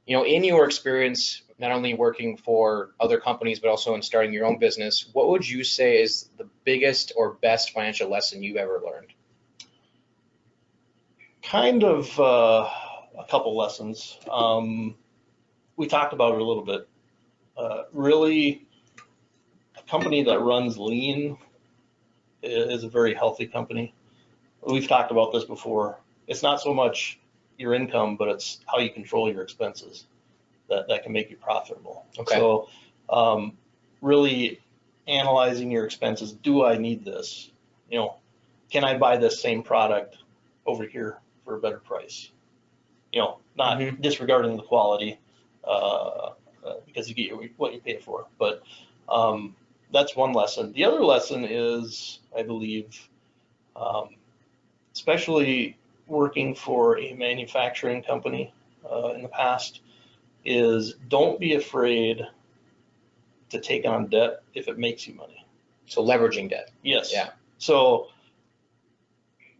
in your experience, not only working for other companies, but also in starting your own business, what would you say is the biggest or best financial lesson you've ever learned? Kind of a couple lessons. We talked about it a little bit. Really, a company that runs lean is a very healthy company. We've talked about this before. It's not so much your income, but it's how you control your expenses that can make you profitable. Okay. So really analyzing your expenses. Do I need this? Can I buy this same product over here for a better price? Not disregarding the quality because you get what you pay for. But that's one lesson. The other lesson is, I believe, especially working for a manufacturing company in the past, is don't be afraid to take on debt if it makes you money. So leveraging debt. Yes. Yeah. So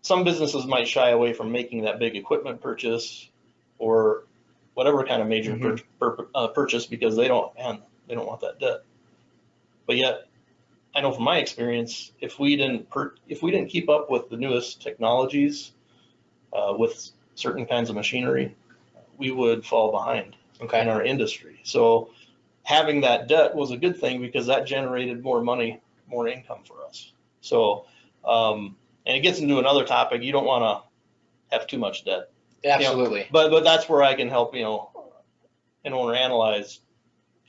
some businesses might shy away from making that big equipment purchase or whatever kind of major purchase because they don't want that debt. But yet, I know from my experience, if we didn't keep up with the newest technologies, with certain kinds of machinery, we would fall behind in our industry. So having that debt was a good thing because that generated more money, more income for us. So, and it gets into another topic. You don't want to have too much debt. Absolutely. But that's where I can help, an owner analyze,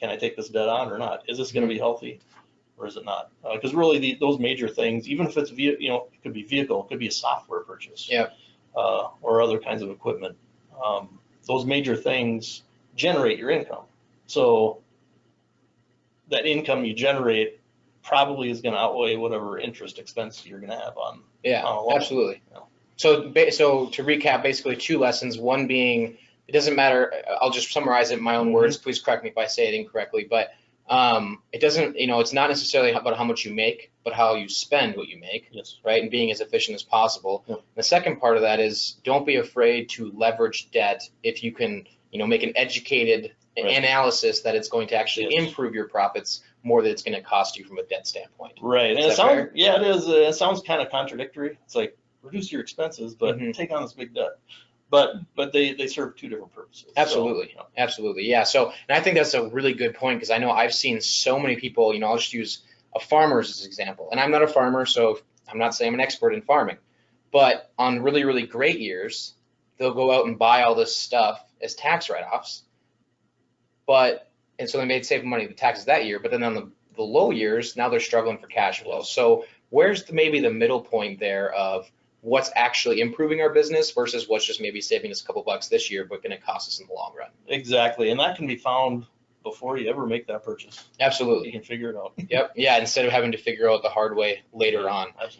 can I take this debt on or not? Is this going to be healthy or is it not? Because really those major things, even if it's, it could be vehicle, it could be a software purchase, or other kinds of equipment. Those major things generate your income. So that income you generate probably is going to outweigh whatever interest expense you're going to have on. Absolutely. So to recap, basically two lessons. One being, it doesn't matter. I'll just summarize it in my own words. Please correct me if I say it incorrectly. But it doesn't, it's not necessarily about how much you make, but how you spend what you make. Yes. Right. And being as efficient as possible. Yep. The second part of that is don't be afraid to leverage debt if you can, make an educated analysis that it's going to actually improve your profits more than it's going to cost you from a debt standpoint. Right. And it sounds, it is. It sounds kind of contradictory. It's like reduce your expenses, but take on this big debt. But they serve two different purposes. Absolutely. So, absolutely. Yeah. So, and I think that's a really good point because I know I've seen so many people, I'll just use a farmer as an example. And I'm not a farmer, so I'm not saying I'm an expert in farming. But on really, really great years, they'll go out and buy all this stuff as tax write-offs. And so they may save money the taxes that year, but then on the low years, now they're struggling for cash flow. So where's maybe the middle point there of what's actually improving our business versus what's just maybe saving us a couple bucks this year, but going to cost us in the long run? Exactly. And that can be found before you ever make that purchase. Absolutely. You can figure it out. Yep. Yeah. Instead of having to figure out the hard way later on. Absolutely.